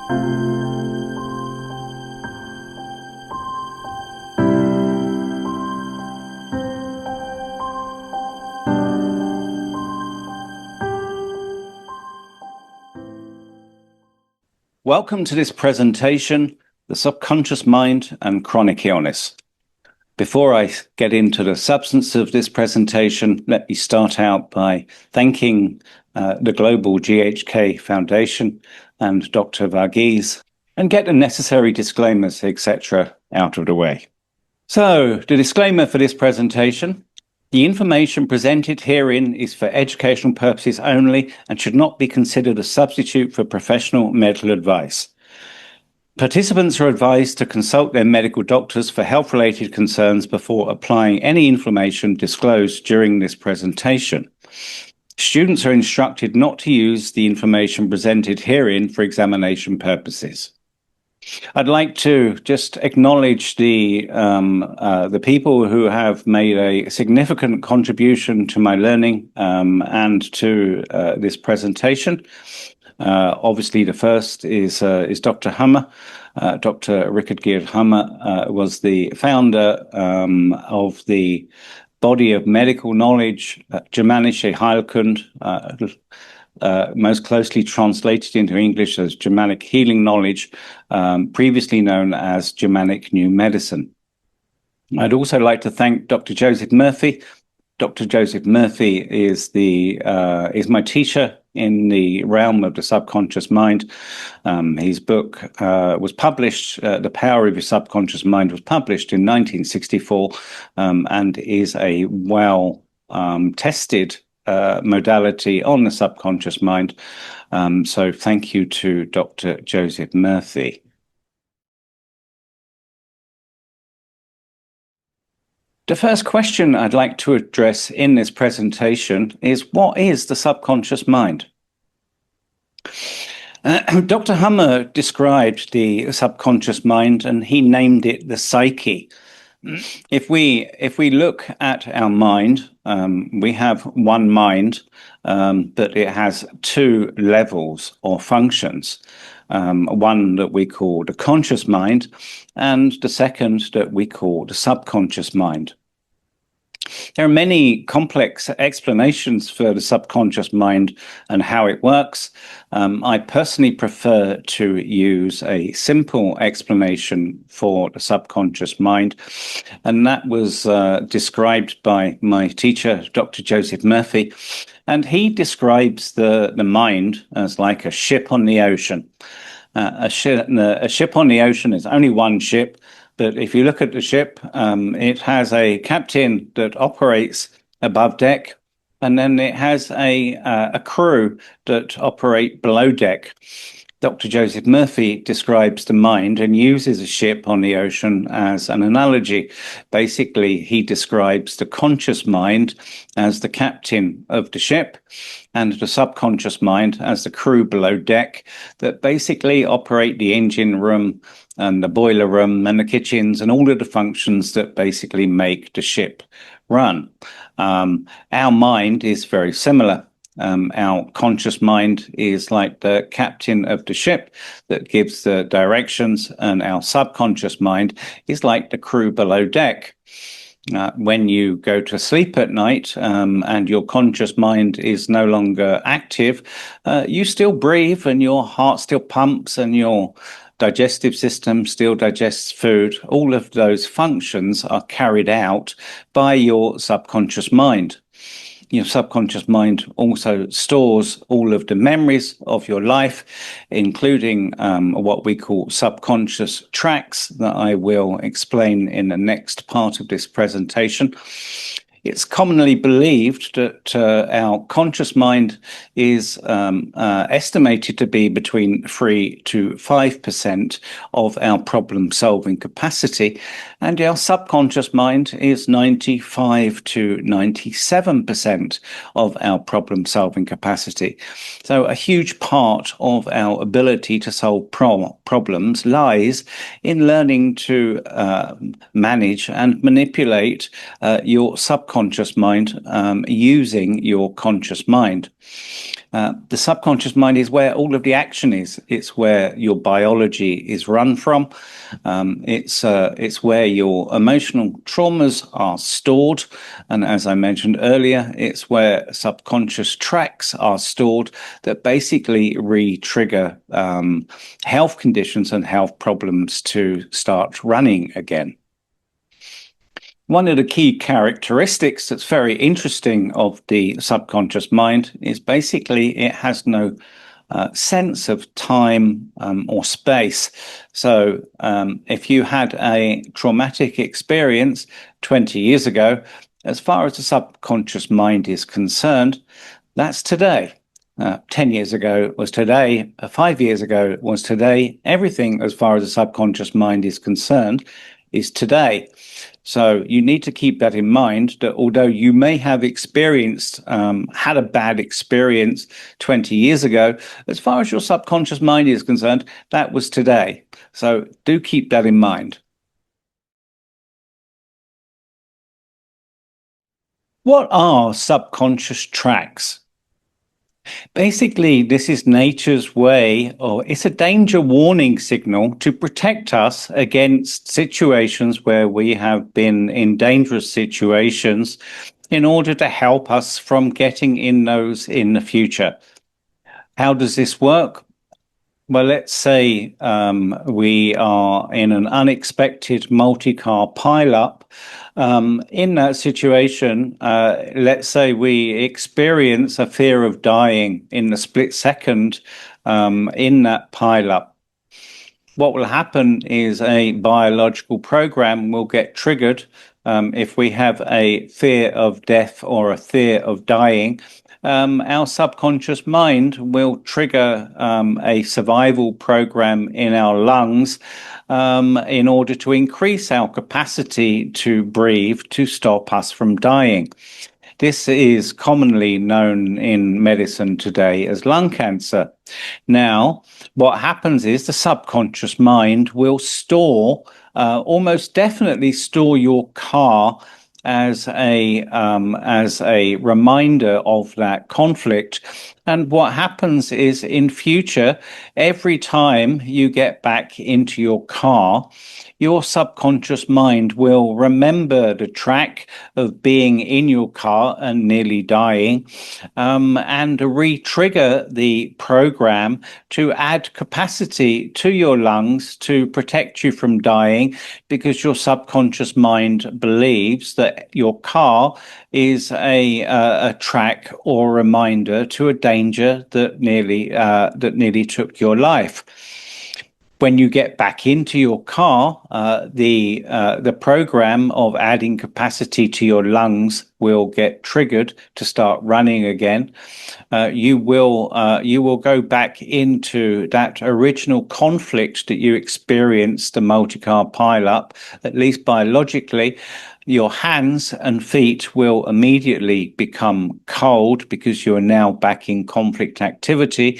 Welcome to this presentation, The Subconscious Mind and Chronic Illness. Before I get into the substance of this presentation, let me start out by thanking the Global GHK Foundation and Dr. Varghese and get the necessary disclaimers, etc. out of the way. So, the disclaimer for this presentation: the information presented herein is for educational purposes only and should not be considered a substitute for professional medical advice. Participants are advised to consult their medical doctors for health-related concerns before applying any information disclosed during this presentation. Students are instructed not to use the information presented herein for examination purposes. I'd like to just acknowledge the people who have made a significant contribution to my learning and to this presentation. Obviously, the first is Dr. Hammer. Dr. Richard Geert Hammer was the founder of the body of medical knowledge, Germanische Heilkunde, most closely translated into English as Germanic Healing Knowledge, previously known as Germanic New Medicine. I'd also like to thank Dr. Joseph Murphy. Dr. Joseph Murphy is my teacher in the realm of the subconscious mind. His book was published, The Power of Your Subconscious Mind was published in 1964 and is a well-tested modality on the subconscious mind. So thank you to Dr. Joseph Murphy. The first question I'd like to address in this presentation is, what is the subconscious mind? Dr. Hammer described the subconscious mind and he named it the psyche. If we look at our mind, we have one mind, but it has two levels or functions. One that we call the conscious mind, and the second that we call the subconscious mind. There are many complex explanations for the subconscious mind and how it works. I personally prefer to use a simple explanation for the subconscious mind, and that was described by my teacher, Dr. Joseph Murphy, and he describes the mind as like a ship on the ocean. A ship on the ocean is only one ship. But if you look at the ship, it has a captain that operates above deck, and then it has a crew that operate below deck. Dr. Joseph Murphy describes the mind and uses a ship on the ocean as an analogy. Basically, he describes the conscious mind as the captain of the ship and the subconscious mind as the crew below deck that basically operate the engine room and the boiler room and the kitchens and all of the functions that basically make the ship run. Our mind is very similar. Our conscious mind is like the captain of the ship that gives the directions, and our subconscious mind is like the crew below deck. When you go to sleep at night and your conscious mind is no longer active, you still breathe and your heart still pumps and your digestive system still digests food. All of those functions are carried out by your subconscious mind. Your subconscious mind also stores all of the memories of your life, including what we call subconscious tracks that I will explain in the next part of this presentation. It's commonly believed that our conscious mind is estimated to be between 3 to 5% of our problem-solving capacity, and our subconscious mind is 95 to 97% of our problem-solving capacity. So a huge part of our ability to solve problems lies in learning to manage and manipulate your subconscious subconscious mind using your conscious mind. The subconscious mind is where all of the action is. It's where your biology is run from. It's where your emotional traumas are stored. And as I mentioned earlier, it's where subconscious tracks are stored that basically re-trigger health conditions and health problems to start running again. One of the key characteristics that's very interesting of the subconscious mind is basically it has no sense of time or space. So if you had a traumatic experience 20 years ago, as far as the subconscious mind is concerned, that's today. 10 years ago was today, 5 years ago was today. Everything as far as the subconscious mind is concerned is today. So you need to keep that in mind, that although you may have experienced, had a bad experience 20 years ago, as far as your subconscious mind is concerned, that was today. So do keep that in mind. What are subconscious tracks? Basically, this is nature's way, or it's a danger warning signal to protect us against situations where we have been in dangerous situations in order to help us from getting in those in the future. How does this work? Well, let's say we are in an unexpected multi-car pileup. In that situation, let's say we experience a fear of dying in the split second in that pileup. What will happen is a biological program will get triggered if we have a fear of death or a fear of dying. Our subconscious mind will trigger a survival program in our lungs in order to increase our capacity to breathe to stop us from dying. This is commonly known in medicine today as lung cancer. Now, what happens is the subconscious mind will store, almost definitely store your car as a reminder of that conflict. And what happens is in future, every time you get back into your car, your subconscious mind will remember the track of being in your car and nearly dying, and re-trigger the program to add capacity to your lungs to protect you from dying, because your subconscious mind believes that your car is a track or reminder to a danger that nearly took your life. When you get back into your car, the program of adding capacity to your lungs will get triggered to start running again. You will go back into that original conflict that you experienced, the multi-car pileup. At least biologically, your hands and feet will immediately become cold because you are now back in conflict activity.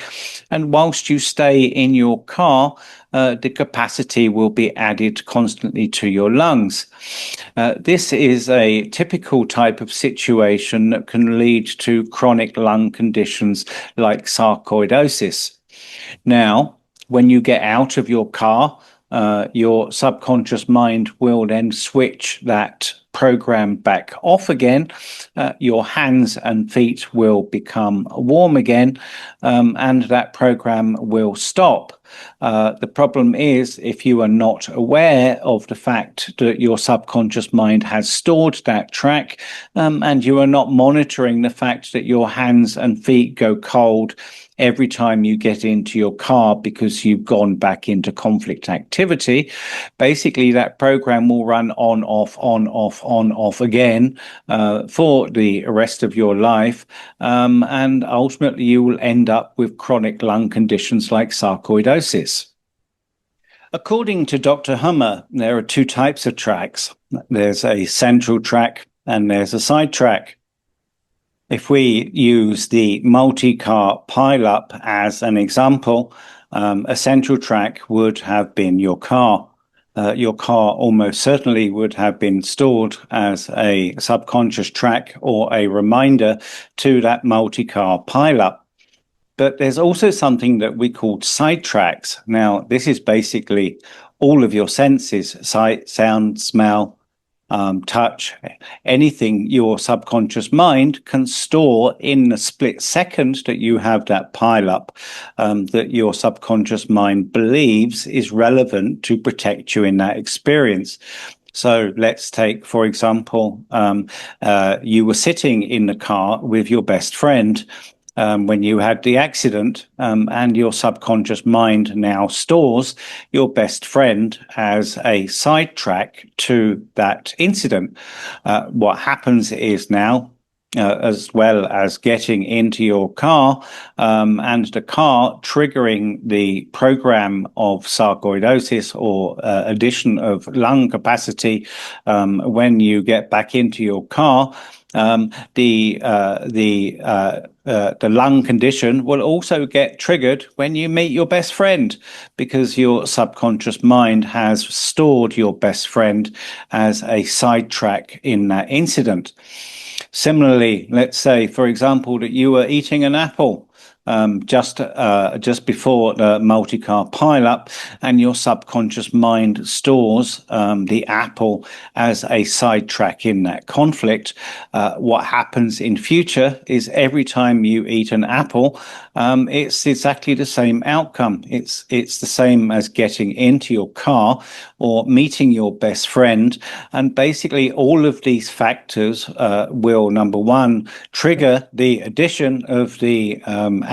And whilst you stay in your car, the capacity will be added constantly to your lungs. This is a typical type of situation that can lead to chronic lung conditions like sarcoidosis. Now, when you get out of your car, your subconscious mind will then switch that program back off again. Your hands and feet will become warm again, and that program will stop. The problem is, if you are not aware of the fact that your subconscious mind has stored that track, and you are not monitoring the fact that your hands and feet go cold every time you get into your car because you've gone back into conflict activity, basically that program will run on, off again for the rest of your life. And ultimately you will end up with chronic lung conditions like sarcoidosis. According to Dr. Hummer, there are two types of tracks. There's a central track and there's a side track. If we use the multi-car pileup as an example, a central track would have been your car. your car almost certainly would have been stored as a subconscious track or a reminder to that multi-car pileup. But there's also something that we call sidetracks. Now, this is basically all of your senses: sight, sound, smell, touch, anything your subconscious mind can store in the split second that you have that pile up, that your subconscious mind believes is relevant to protect you in that experience. So let's take, for example, you were sitting in the car with your best friend when you had the accident, and your subconscious mind now stores your best friend as a sidetrack to that incident. What happens is now, as well as getting into your car, and the car triggering the program of sarcoidosis, or addition of lung capacity, when you get back into your car, the lung condition will also get triggered when you meet your best friend, because your subconscious mind has stored your best friend as a sidetrack in that incident. Similarly, let's say, for example, that you were eating an apple just before the multi-car pileup, and your subconscious mind stores the apple as a sidetrack in that conflict. What happens in future is every time you eat an apple, it's exactly the same outcome. It's the same as getting into your car or meeting your best friend. And basically all of these factors will, number one, trigger the addition of the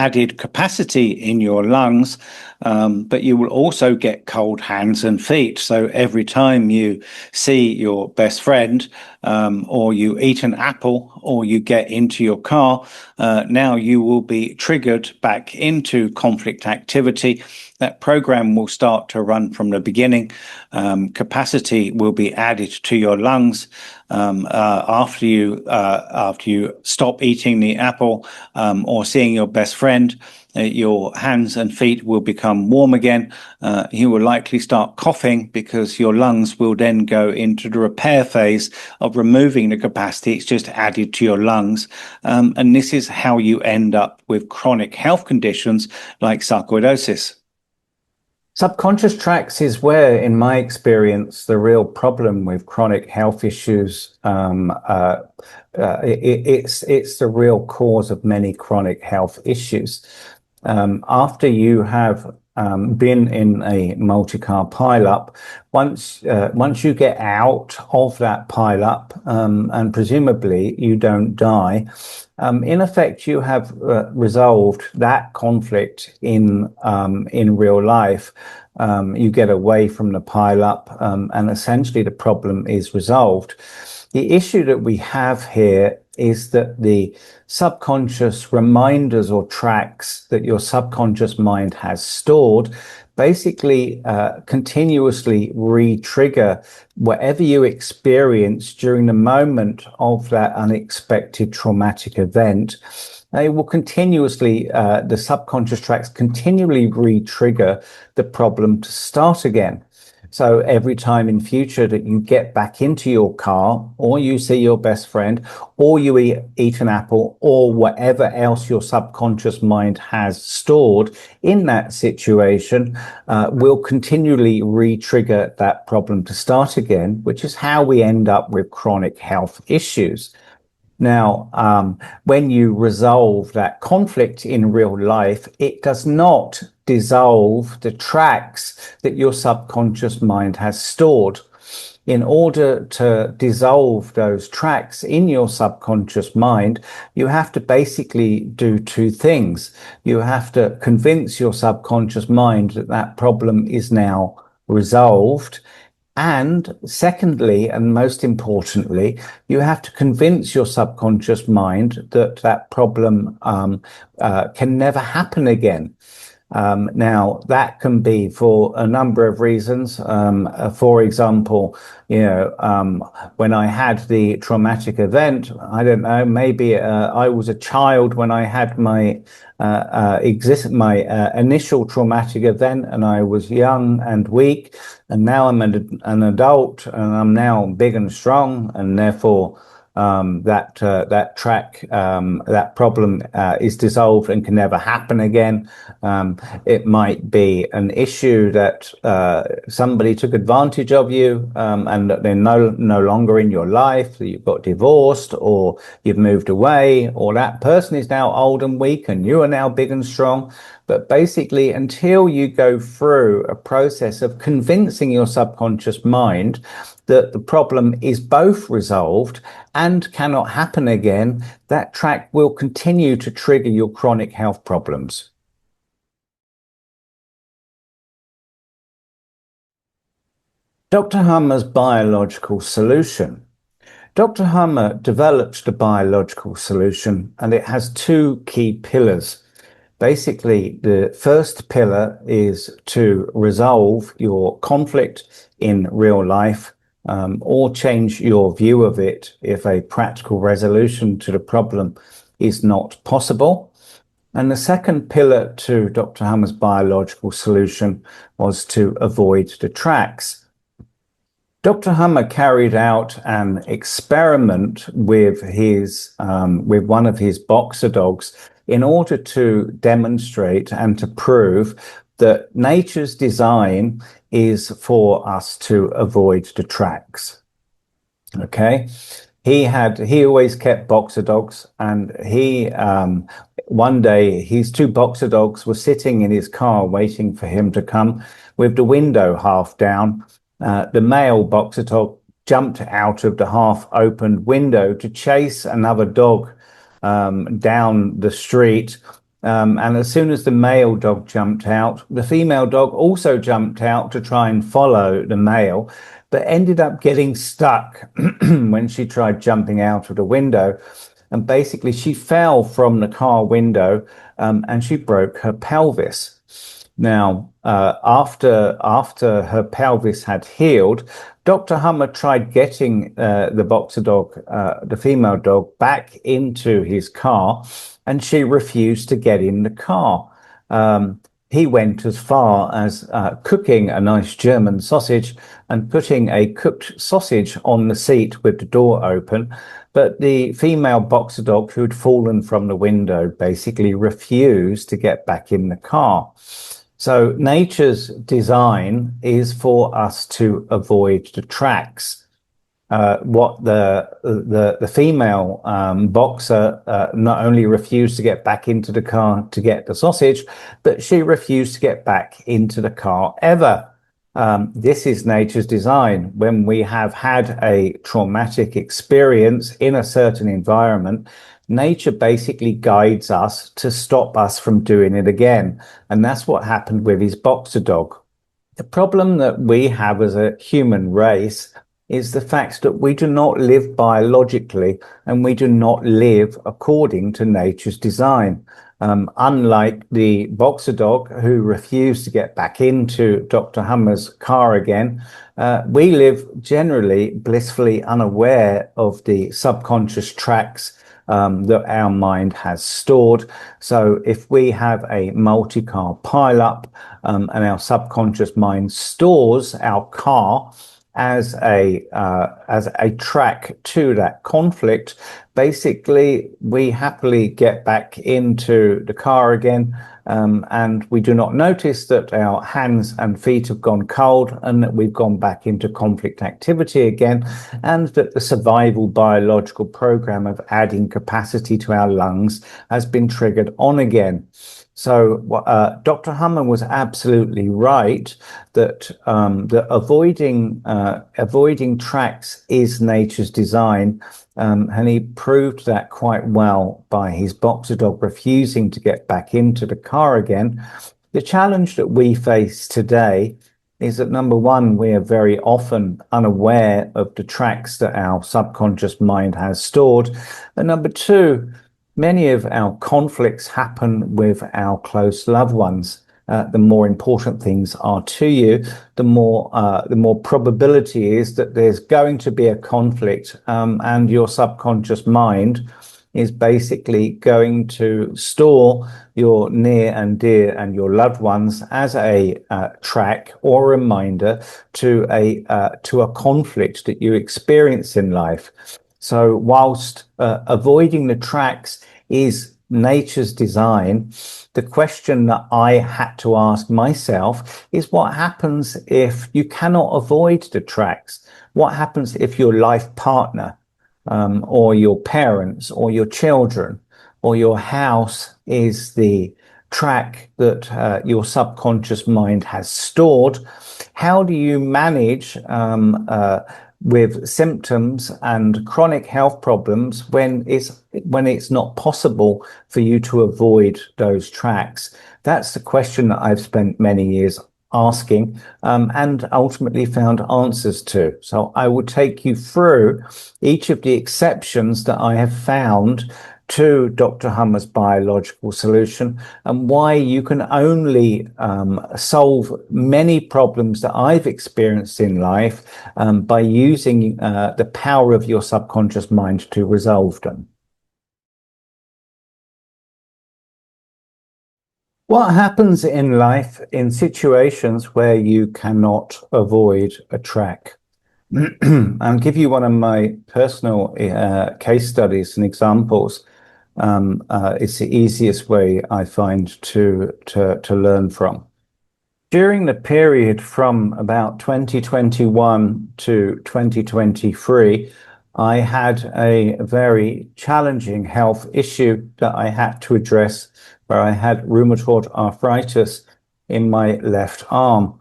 added capacity in your lungs, but you will also get cold hands and feet. So every time you see your best friend, or you eat an apple, or you get into your car, now you will be triggered back into conflict activity. That program will start to run from the beginning. Capacity will be added to your lungs after you stop eating the apple, or seeing your best friend. Your hands and feet will become warm again. You will likely start coughing, because your lungs will then go into the repair phase of removing the capacity. It's just added to your lungs. And this is how you end up with chronic health conditions like sarcoidosis. Subconscious tracks is where, in my experience, the real problem with chronic health issues, it's the real cause of many chronic health issues. After you have been in a multi-car pileup, once you get out of that pileup, and presumably you don't die, in effect you have resolved that conflict in real life. You get away from the pileup, and essentially the problem is resolved. The issue that we have here is that the subconscious reminders or tracks that your subconscious mind has stored basically continuously re-trigger whatever you experience during the moment of that unexpected traumatic event. They will continuously, the subconscious tracks continually re-trigger the problem to start again. So every time in future that you get back into your car, or you see your best friend, or you eat an apple, or whatever else your subconscious mind has stored in that situation, will continually re-trigger that problem to start again, which is how we end up with chronic health issues. Now, when you resolve that conflict in real life, it does not dissolve the tracks that your subconscious mind has stored. In order to dissolve those tracks in your subconscious mind, you have to basically do two things. You have to convince your subconscious mind that that problem is now resolved. And secondly, and most importantly, you have to convince your subconscious mind that that problem can never happen again. Now, that can be for a number of reasons. For example, when I had the traumatic event, I don't know, maybe I was a child when I had my initial traumatic event, and I was young and weak. and now I'm an adult, and I'm now big and strong, and therefore that problem is dissolved and can never happen again. It might be an issue that somebody took advantage of you, and that they're no longer in your life, that you've got divorced, or you've moved away, or that person is now old and weak and you are now big and strong. But basically, until you go through a process of convincing your subconscious mind that the problem is both resolved and cannot happen again, that track will continue to trigger your chronic health problems. Dr. Hummer's biological solution. Dr. Hummer developed the biological solution, and it has two key pillars. Basically, the first pillar is to resolve your conflict in real life, or change your view of it if a practical resolution to the problem is not possible. And the second pillar to Dr. Hummer's biological solution was to avoid the tracks. Dr. Hummer carried out an experiment with one of his boxer dogs in order to demonstrate and to prove that nature's design is for us to avoid the tracks. Okay. He always kept boxer dogs, and one day his two boxer dogs were sitting in his car waiting for him to come with the window half down. The male boxer dog jumped out of the half opened window to chase another dog down the street. And as soon as the male dog jumped out, the female dog also jumped out to try and follow the male, but ended up getting stuck when she tried jumping out of the window. And basically she fell from the car window, and she broke her pelvis. Now, after her pelvis had healed, Dr. Hummer tried getting the boxer dog, the female dog, back into his car, and she refused to get in the car. He went as far as cooking a nice German sausage and putting a cooked sausage on the seat with the door open. But the female boxer dog, who had fallen from the window, basically refused to get back in the car. So nature's design is for us to avoid the tracks. What the female boxer not only refused to get back into the car to get the sausage, but she refused to get back into the car ever. This is nature's design. When we have had a traumatic experience in a certain environment, nature basically guides us to stop us from doing it again. And that's what happened with his boxer dog. The problem that we have as a human race is the fact that we do not live biologically, and we do not live according to nature's design. Unlike the boxer dog who refused to get back into Dr. Hummer's car again, we live generally blissfully unaware of the subconscious tracks that our mind has stored. So if we have a multi-car pile-up, and our subconscious mind stores our car as a track to that conflict, basically we happily get back into the car again, and we do not notice that our hands and feet have gone cold and that we've gone back into conflict activity again, and that the survival biological program of adding capacity to our lungs has been triggered on again. So Dr. Hummer was absolutely right that avoiding tracks is nature's design, and he proved that quite well by his boxer dog refusing to get back into the car again. The challenge that we face today is that, number one, we are very often unaware of the tracks that our subconscious mind has stored, and number two, many of our conflicts happen with our close loved ones. The more important things are to you, the more probability is that there's going to be a conflict, and your subconscious mind is basically going to store your near and dear and your loved ones as a track or reminder to a conflict that you experience in life. So whilst avoiding the tracks is nature's design, the question that I had to ask myself is, what happens if you cannot avoid the tracks? What happens if your life partner, or your parents, or your children, or your house is the track that your subconscious mind has stored? How do you manage with symptoms and chronic health problems when it's not possible for you to avoid those tracks? That's the question that I've spent many years asking, and ultimately found answers to. So I will take you through each of the exceptions that I have found to Dr. Hummer's biological solution, and why you can only solve many problems that I've experienced in life by using the power of your subconscious mind to resolve them. What happens in life in situations where you cannot avoid a track? I'll give you one of my personal case studies and examples. It's the easiest way I find to learn from. During the period from about 2021 to 2023, I had a very challenging health issue that I had to address, where I had rheumatoid arthritis in my left arm.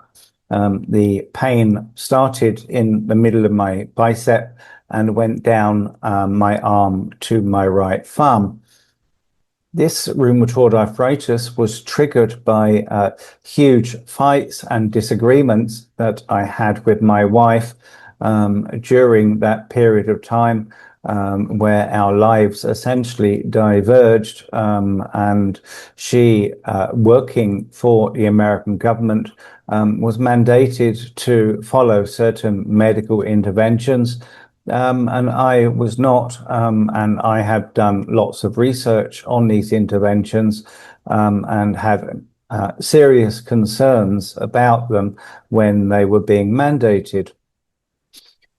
The pain started in the middle of my bicep and went down my arm to my right thumb. This rheumatoid arthritis was triggered by huge fights and disagreements that I had with my wife during that period of time, where our lives essentially diverged, and she, working for the American government, was mandated to follow certain medical interventions. And I was not, and I had done lots of research on these interventions, and had serious concerns about them when they were being mandated.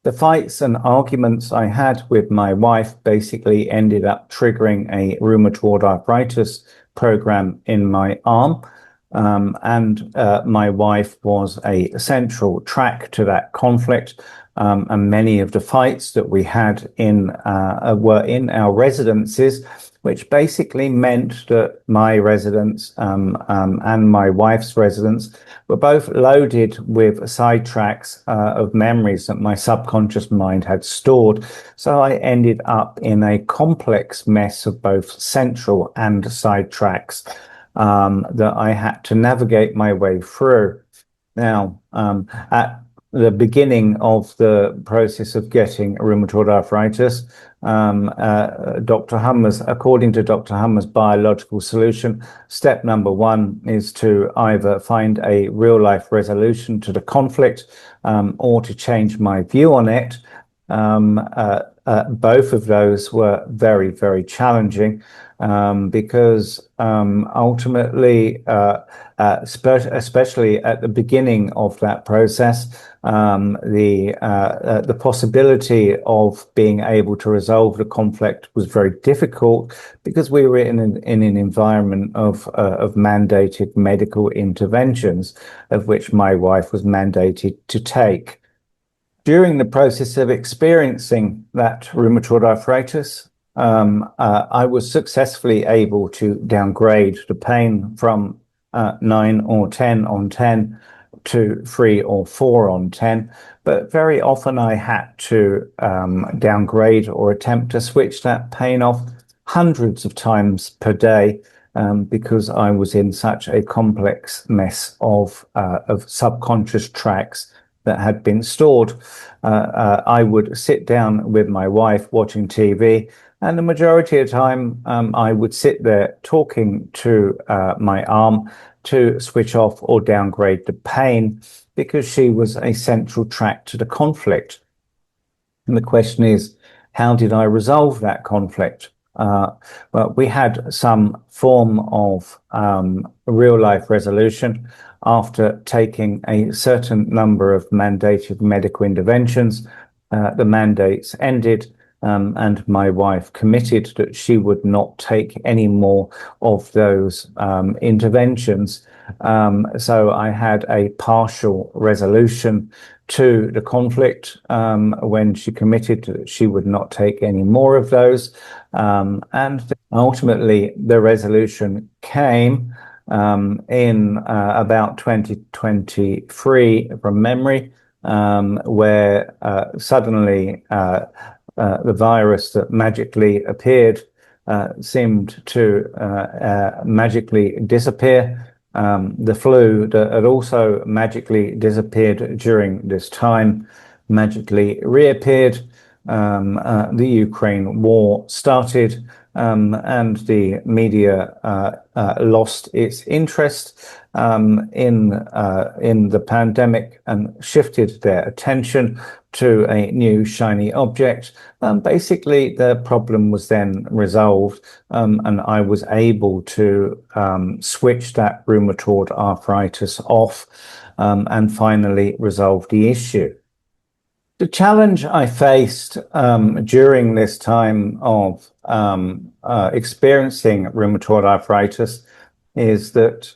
The fights and arguments I had with my wife basically ended up triggering a rheumatoid arthritis program in my arm. And my wife was a central track to that conflict. And many of the fights that we had were in our residences, which basically meant that my residence and my wife's residence were both loaded with sidetracks of memories that my subconscious mind had stored. So I ended up in a complex mess of both central and sidetracks that I had to navigate my way through. Now, at the beginning of the process of getting rheumatoid arthritis, according to Dr. Hummer's biological solution, step number one is to either find a real life resolution to the conflict, or to change my view on it. Both of those were very, very challenging, because ultimately, especially at the beginning of that process, the possibility of being able to resolve the conflict was very difficult, because we were in an environment of mandated medical interventions, of which my wife was mandated to take. During the process of experiencing that rheumatoid arthritis, I was successfully able to downgrade the pain from 9 or 10 on 10 to 3 or 4 on 10. But very often I had to downgrade or attempt to switch that pain off hundreds of times per day, because I was in such a complex mess of subconscious tracks that had been stored. I would sit down with my wife watching TV, and the majority of the time I would sit there talking to my arm to switch off or downgrade the pain, because she was a central track to the conflict. And the question is, how did I resolve that conflict? but we had some form of real life resolution after taking a certain number of mandated medical interventions. The mandates ended, and my wife committed that she would not take any more of those interventions. So I had a partial resolution to the conflict when she committed that she would not take any more of those. And ultimately, the resolution came in about 2023 from memory, where suddenly the virus that magically appeared seemed to magically disappear. The flu that had also magically disappeared during this time magically reappeared. The Ukraine war started, and the media lost its interest in the pandemic and shifted their attention to a new shiny object. Basically, the problem was then resolved, and I was able to switch that rheumatoid arthritis off and finally resolve the issue. The challenge I faced during this time of experiencing rheumatoid arthritis is that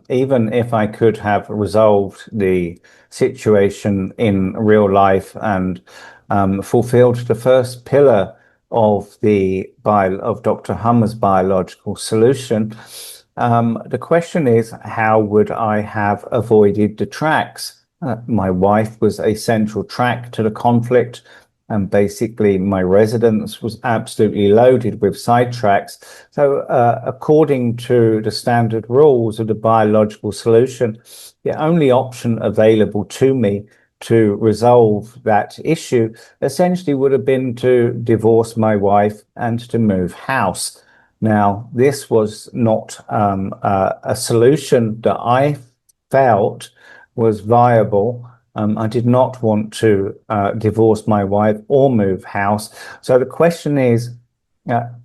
even if I could have resolved the situation in real life and fulfilled the first pillar of Dr. Hummer's biological solution, the question is, how would I have avoided the tracks? My wife was a central track to the conflict, and basically my residence was absolutely loaded with sidetracks. So according to the standard rules of the biological solution, the only option available to me to resolve that issue essentially would have been to divorce my wife and to move house. Now, this was not a solution that I felt was viable. I did not want to divorce my wife or move house. So the question is,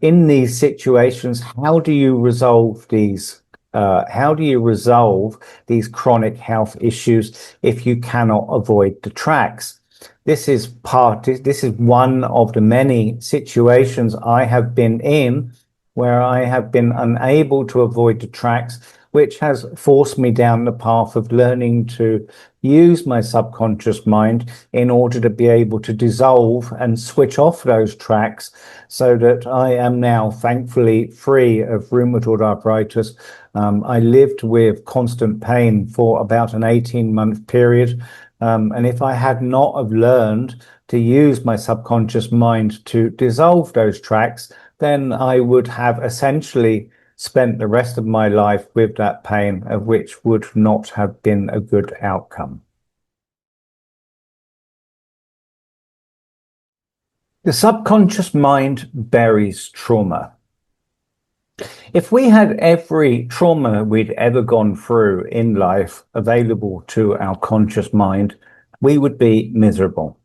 in these situations, how do you resolve these? How do you resolve these chronic health issues if you cannot avoid the tracks? This is one of the many situations I have been in where I have been unable to avoid the tracks, which has forced me down the path of learning to use my subconscious mind in order to be able to dissolve and switch off those tracks, so that I am now thankfully free of rheumatoid arthritis. I lived with constant pain for about an 18-month period. And if I had not have learned to use my subconscious mind to dissolve those tracks, then I would have essentially spent the rest of my life with that pain, of which would not have been a good outcome. The subconscious mind buries trauma. If we had every trauma we'd ever gone through in life available to our conscious mind, we would be miserable.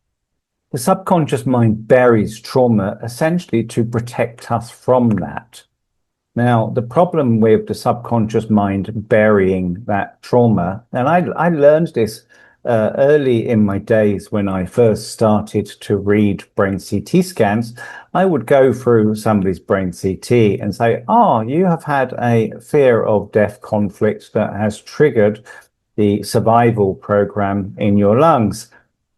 The subconscious mind buries trauma essentially to protect us from that. Now, the problem with the subconscious mind burying that trauma, and I learned this early in my days when I first started to read brain CT scans. I would go through somebody's brain CT and say, oh, you have had a fear of death conflict that has triggered the survival program in your lungs.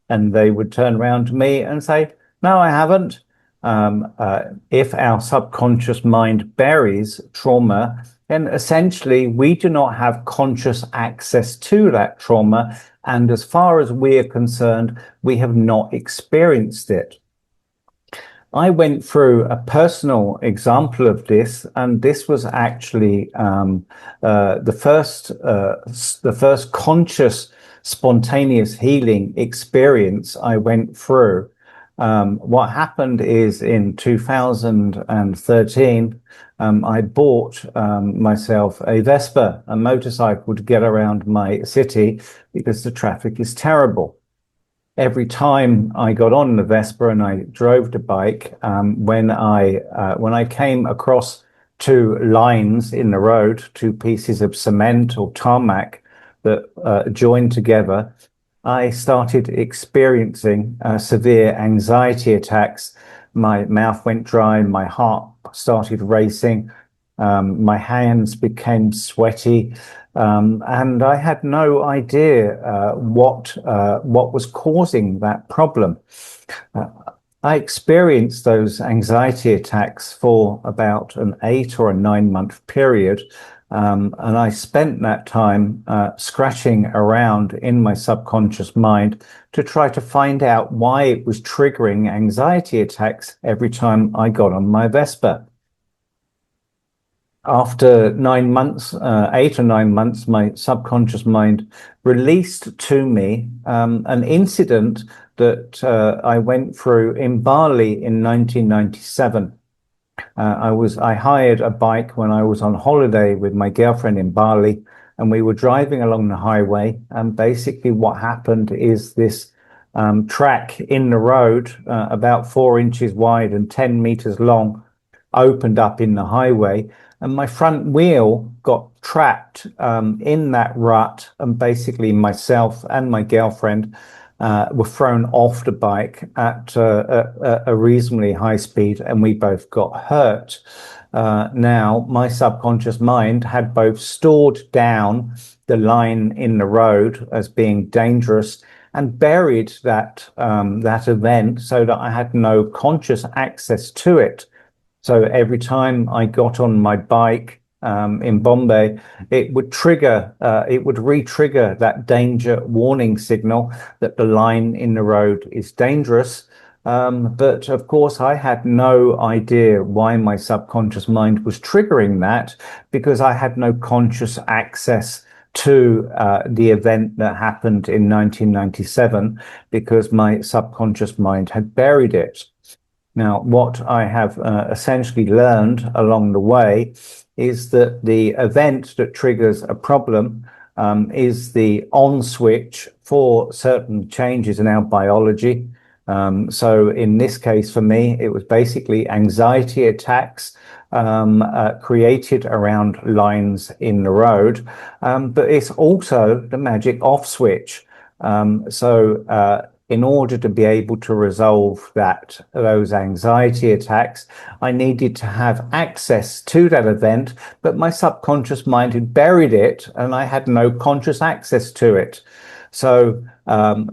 And they would turn around to me and say, no, I haven't. If our subconscious mind buries trauma, then essentially we do not have conscious access to that trauma. And as far as we are concerned, we have not experienced it. I went through a personal example of this, and this was actually the first conscious, spontaneous healing experience I went through. What happened is in 2013, I bought myself a Vespa, a motorcycle, to get around my city because the traffic is terrible. every time I got on the Vespa and I drove the bike, when I came across two lines in the road, two pieces of cement or tarmac that joined together, I started experiencing severe anxiety attacks. My mouth went dry, my heart started racing, my hands became sweaty, and I had no idea what was causing that problem. Uh, I experienced those anxiety attacks for about an 8 or 9 month period. And I spent that time scratching around in my subconscious mind to try to find out why it was triggering anxiety attacks every time I got on my Vespa. After 9 months, 8 or 9 months, my subconscious mind released to me an incident that I went through in Bali in 1997. I hired a bike when I was on holiday with my girlfriend in Bali, and we were driving along the highway. And basically, what happened is this track in the road, about 4 inches wide and 10 meters long, opened up in the highway, and my front wheel got trapped in that rut, and basically myself and my girlfriend were thrown off the bike at a reasonably high speed, and we both got hurt. Now, my subconscious mind had both stored down the line in the road as being dangerous and buried that event so that I had no conscious access to it. So every time I got on my bike in Bombay, it would re-trigger that danger warning signal that the line in the road is dangerous. But of course, I had no idea why my subconscious mind was triggering that, because I had no conscious access to the event that happened in 1997, because my subconscious mind had buried it. Now, what I have essentially learned along the way is that the event that triggers a problem is the on switch for certain changes in our biology. So in this case, for me, it was basically anxiety attacks created around lines in the road, but it's also the magic off switch. In order to be able to resolve those anxiety attacks, I needed to have access to that event, but my subconscious mind had buried it, and I had no conscious access to it. So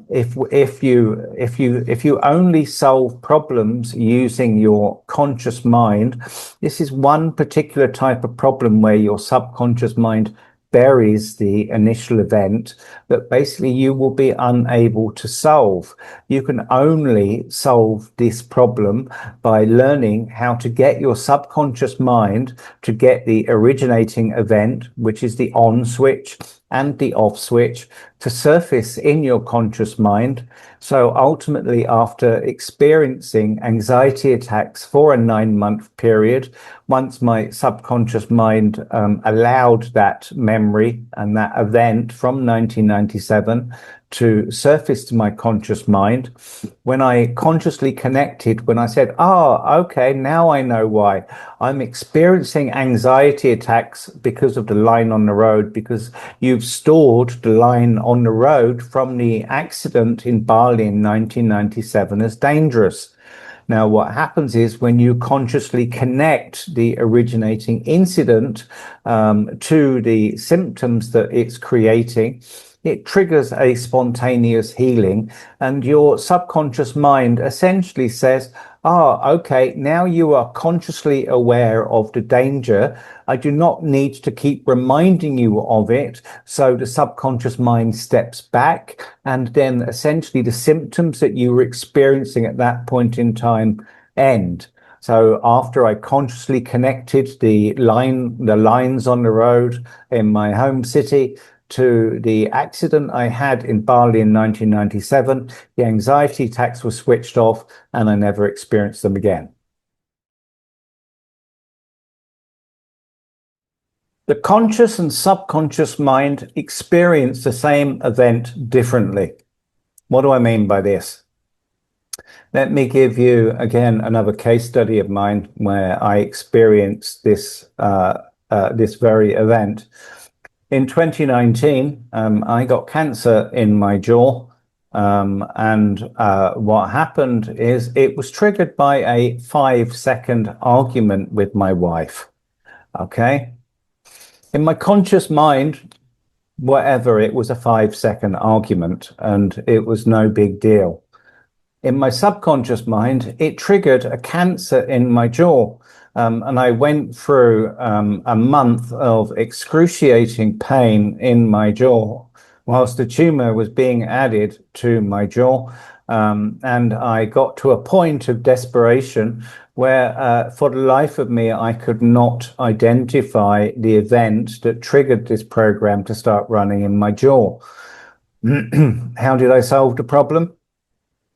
if you only solve problems using your conscious mind, this is one particular type of problem where your subconscious mind buries the initial event that basically you will be unable to solve. You can only solve this problem by learning how to get your subconscious mind to get the originating event, which is the on switch, and the off switch to surface in your conscious mind. So ultimately, after experiencing anxiety attacks for a 9 month period, once my subconscious mind allowed that memory and that event from 1997 to surface to my conscious mind, when I consciously connected, when I said, okay, now I know why I'm experiencing anxiety attacks because of the line on the road, because you've stored the line on the road from the accident in Bali in 1997 as dangerous. Now, what happens is when you consciously connect the originating incident to the symptoms that it's creating, it triggers a spontaneous healing, and your subconscious mind essentially says, okay, now you are consciously aware of the danger. I do not need to keep reminding you of it. So the subconscious mind steps back, and then essentially the symptoms that you were experiencing at that point in time end. So after I consciously connected the lines on the road in my home city to the accident I had in Bali in 1997, the anxiety attacks were switched off, and I never experienced them again. The conscious and subconscious mind experience the same event differently. What do I mean by this? Let me give you, again, another case study of mine where I experienced this, this very event. In 2019, I got cancer in my jaw. And what happened is it was triggered by a 5-second argument with my wife. Okay. In my conscious mind, whatever, it was a 5-second argument and it was no big deal. In my subconscious mind, it triggered a cancer in my jaw. And I went through a month of excruciating pain in my jaw whilst the tumor was being added to my jaw. And I got to a point of desperation where, for the life of me, I could not identify the event that triggered this program to start running in my jaw. How did I solve the problem?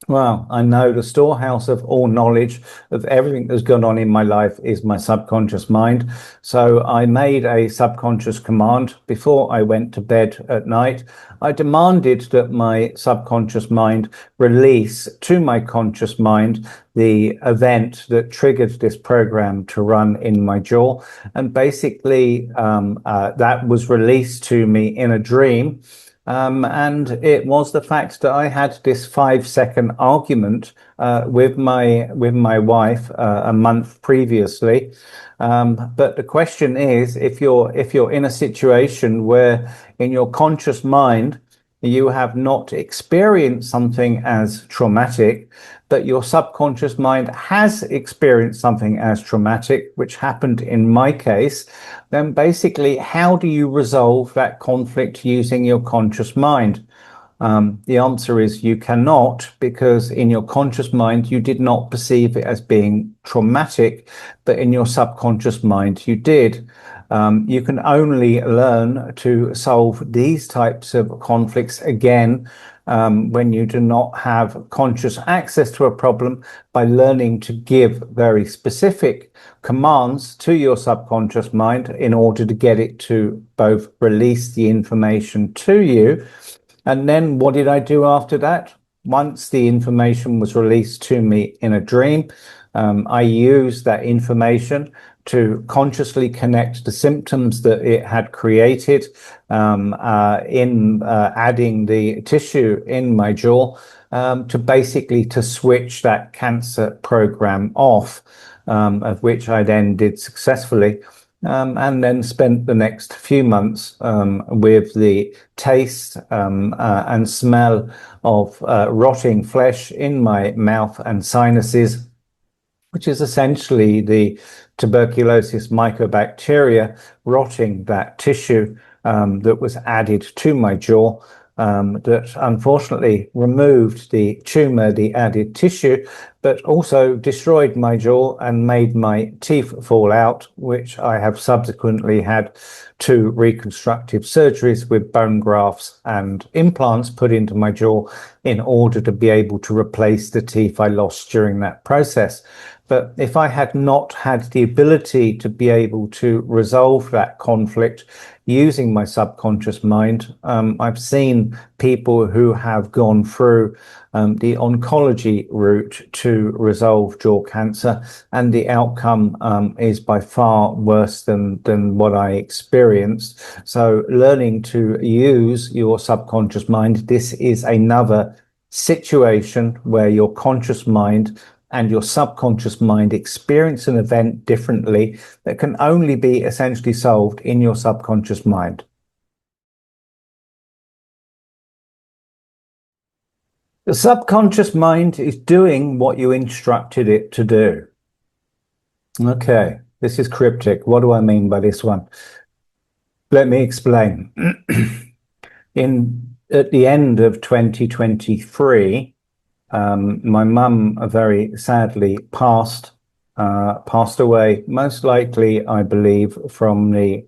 Well, I know the storehouse of all knowledge of everything that's gone on in my life is my subconscious mind. So I made a subconscious command before I went to bed at night. I demanded that my subconscious mind release to my conscious mind the event that triggered this program to run in my jaw. And basically, that was released to me in a dream. And it was the fact that I had this 5-second argument with my wife a month previously. But the question is, if you're in a situation where in your conscious mind you have not experienced something as traumatic, but your subconscious mind has experienced something as traumatic, which happened in my case, then basically, how do you resolve that conflict using your conscious mind? The answer is you cannot, because in your conscious mind, you did not perceive it as being traumatic, but in your subconscious mind, you did. You can only learn to solve these types of conflicts again when you do not have conscious access to a problem, by learning to give very specific commands to your subconscious mind in order to get it to both release the information to you. And then what did I do after that? Once the information was released to me in a dream, I used that information to consciously connect the symptoms that it had created in adding the tissue in my jaw to basically to switch that cancer program off, of which I then did successfully. And then spent the next few months with the taste and smell of rotting flesh in my mouth and sinuses, which is essentially the tuberculosis mycobacteria rotting that tissue that was added to my jaw, that unfortunately removed the tumor, the added tissue, but also destroyed my jaw and made my teeth fall out, which I have subsequently had 2 reconstructive surgeries with bone grafts and implants put into my jaw in order to be able to replace the teeth I lost during that process. But if I had not had the ability to be able to resolve that conflict using my subconscious mind, I've seen people who have gone through the oncology route to resolve jaw cancer, and the outcome is by far worse than what I experienced. So learning to use your subconscious mind, this is another situation where your conscious mind and your subconscious mind experience an event differently that can only be essentially solved in your subconscious mind. The subconscious mind is doing what you instructed it to do. Okay, this is cryptic. What do I mean by this one? Let me explain. At the end of 2023, my mum very sadly passed away, most likely, I believe, from the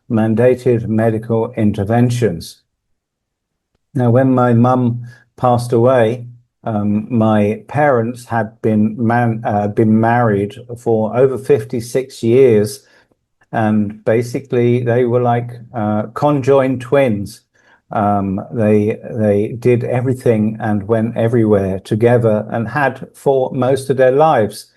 mandated medical interventions. Now, when my mum passed away, my parents had been married for over 56 years, and basically they were like conjoined twins. They did everything and went everywhere together and had for most of their lives.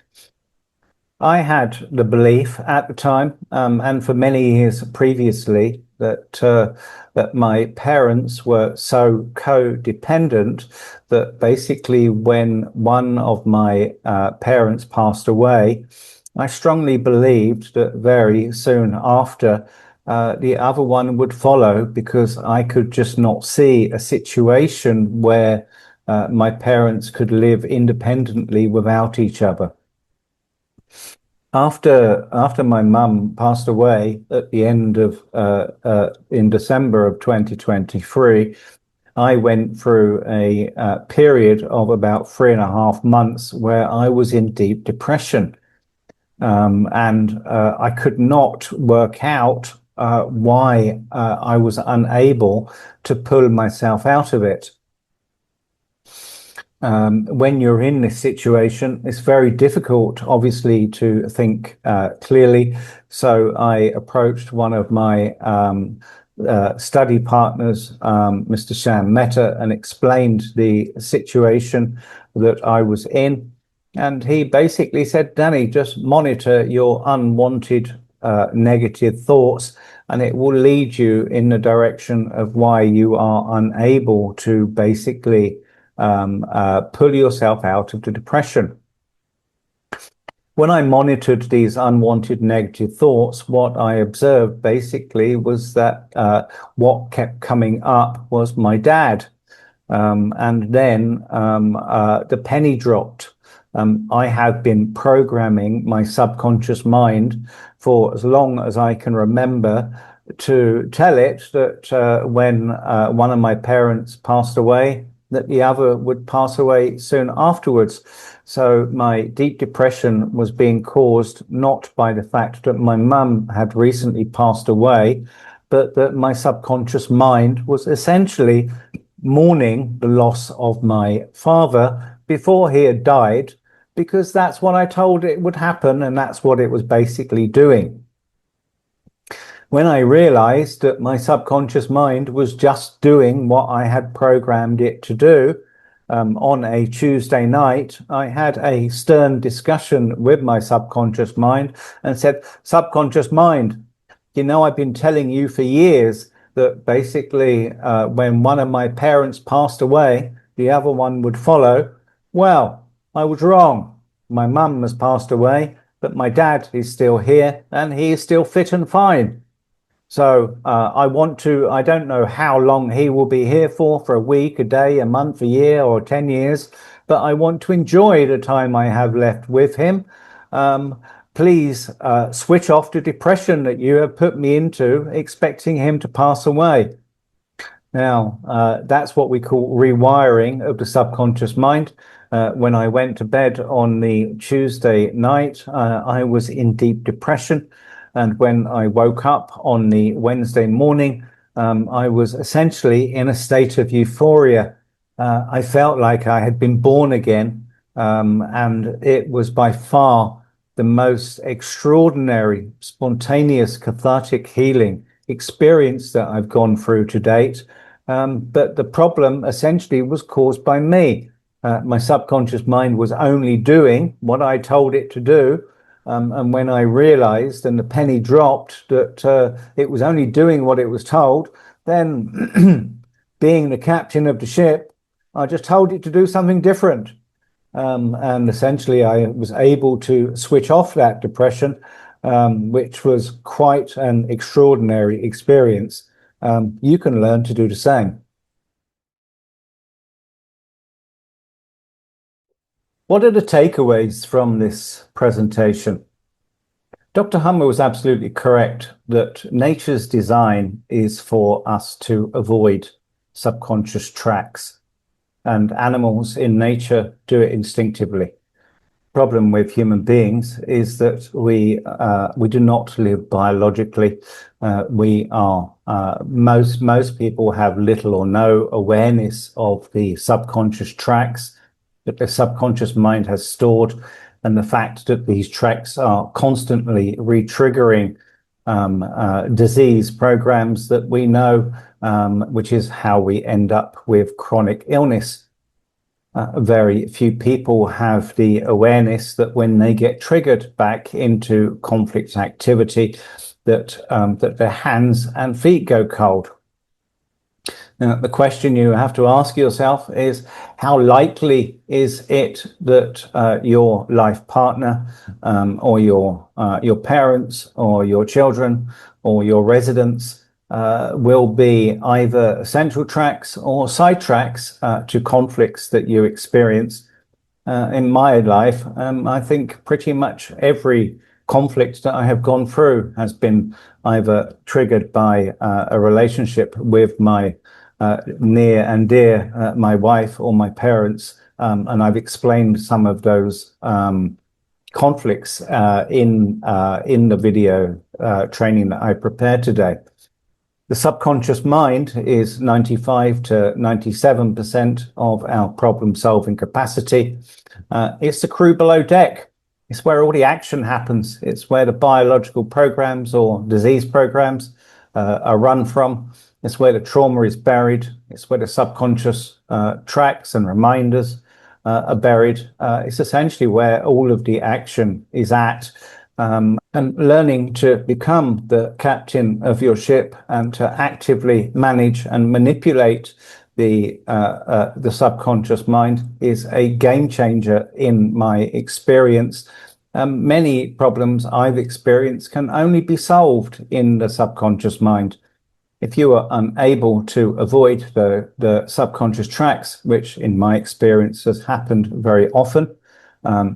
I had the belief at the time, and for many years previously, that my parents were so codependent that basically when one of my parents passed away, I strongly believed that very soon after the other one would follow, because I could just not see a situation where my parents could live independently without each other. After my mum passed away at the end of in December of 2023, I went through a period of about 3.5 months where I was in deep depression, and I could not work out why I was unable to pull myself out of it. When you're in this situation, it's very difficult, obviously, to think clearly. So I approached one of my study partners, Mr. Sham Mehta, and explained the situation that I was in. And he basically said, Danny, just monitor your unwanted negative thoughts, and it will lead you in the direction of why you are unable to basically pull yourself out of the depression. When I monitored these unwanted negative thoughts, what I observed basically was that what kept coming up was my dad. And then the penny dropped. I have been programming my subconscious mind for as long as I can remember to tell it that when one of my parents passed away, that the other would pass away soon afterwards. So my deep depression was being caused not by the fact that my mum had recently passed away, but that my subconscious mind was essentially mourning the loss of my father before he had died, because that's what I told it would happen, and that's what it was basically doing. When I realized that my subconscious mind was just doing what I had programmed it to do, on a Tuesday night, I had a stern discussion with my subconscious mind and said, subconscious mind, you know, I've been telling you for years that basically when one of my parents passed away, the other one would follow. Well, I was wrong. My mum has passed away, but my dad is still here and he is still fit and fine. So I don't know how long he will be here for a week, a day, a month, a year, or 10 years, but I want to enjoy the time I have left with him. Please switch off the depression that you have put me into, expecting him to pass away. Now, that's what we call rewiring of the subconscious mind. When I went to bed on the Tuesday night, I was in deep depression. And when I woke up on the Wednesday morning, I was essentially in a state of euphoria. I felt like I had been born again, and it was by far the most extraordinary, spontaneous, cathartic healing experience that I've gone through to date. But the problem essentially was caused by me. My subconscious mind was only doing what I told it to do. And when I realized and the penny dropped that it was only doing what it was told, then being the captain of the ship, I just told it to do something different. And essentially I was able to switch off that depression, which was quite an extraordinary experience. You can learn to do the same. What are the takeaways from this presentation? Dr. Hummer was absolutely correct that nature's design is for us to avoid subconscious tracks, and animals in nature do it instinctively. Problem with human beings is that we do not live biologically. Most people have little or no awareness of the subconscious tracks that the subconscious mind has stored, and the fact that these tracks are constantly re-triggering disease programs that we know which is how we end up with chronic illness. Very few people have the awareness that when they get triggered back into conflict activity, that their hands and feet go cold. Now, the question you have to ask yourself is, how likely is it that your life partner, or your parents, or your children, or your residents will be either central tracks or side tracks to conflicts that you experience? In my life, I think pretty much every conflict that I have gone through has been either triggered by a relationship with my near and dear, my wife or my parents, and I've explained some of those conflicts in the video training that I prepared today. The subconscious mind is 95 to 97% of our problem-solving capacity. It's the crew below deck. It's where all the action happens. It's where the biological programs or disease programs are run from. It's where the trauma is buried. It's where the subconscious tracks and reminders are buried. It's essentially where all of the action is at. And learning to become the captain of your ship and to actively manage and manipulate the subconscious mind is a game changer in my experience. Many problems I've experienced can only be solved in the subconscious mind. If you are unable to avoid the subconscious tracks, which in my experience has happened very often,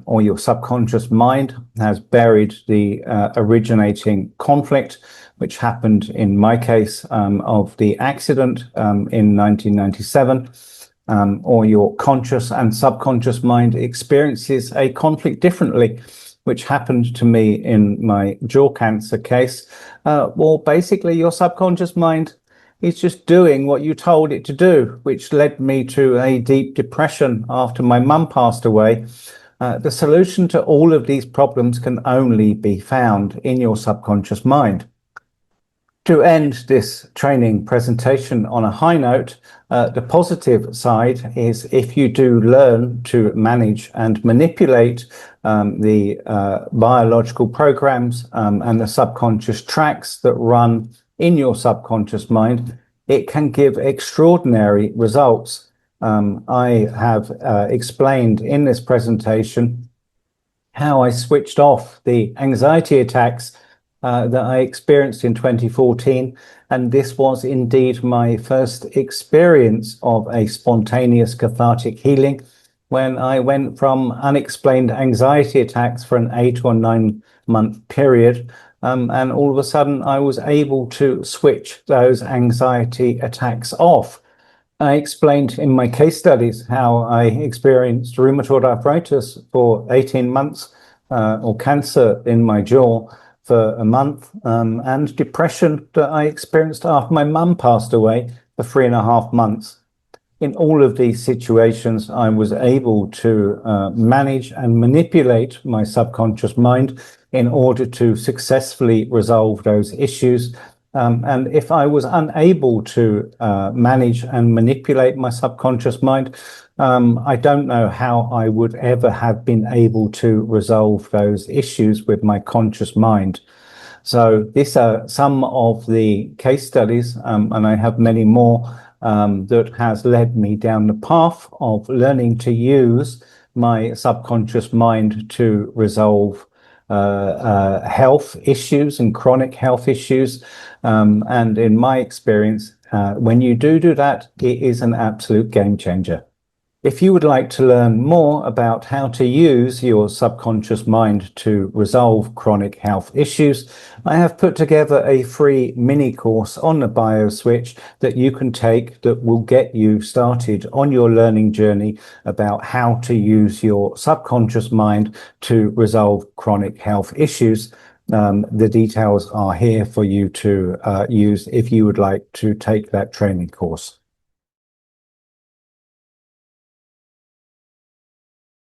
or your subconscious mind has buried the originating conflict, which happened in my case of the accident in 1997, or your conscious and subconscious mind experiences a conflict differently, which happened to me in my jaw cancer case. Well, basically your subconscious mind is just doing what you told it to do, which led me to a deep depression after my mum passed away. The solution to all of these problems can only be found in your subconscious mind. To end this training presentation on a high note, the positive side is if you do learn to manage and manipulate the biological programs and the subconscious tracks that run in your subconscious mind, it can give extraordinary results. I have explained in this presentation how I switched off the anxiety attacks that I experienced in 2014, and this was indeed my first experience of a spontaneous cathartic healing, when I went from unexplained anxiety attacks for an 8 or 9 month period, and all of a sudden I was able to switch those anxiety attacks off. I explained in my case studies how I experienced rheumatoid arthritis for 18 months, or cancer in my jaw for a month, and depression that I experienced after my mum passed away for 3.5 months. In all of these situations, I was able to manage and manipulate my subconscious mind in order to successfully resolve those issues. And if I was unable to manage and manipulate my subconscious mind, I don't know how I would ever have been able to resolve those issues with my conscious mind. So these are some of the case studies, and I have many more that has led me down the path of learning to use my subconscious mind to resolve health issues and chronic health issues. And in my experience, when you do that, it is an absolute game changer. If you would like to learn more about how to use your subconscious mind to resolve chronic health issues, I have put together a free mini course on the BioSwitch that you can take that will get you started on your learning journey about how to use your subconscious mind to resolve chronic health issues. The details are here for you to use if you would like to take that training course.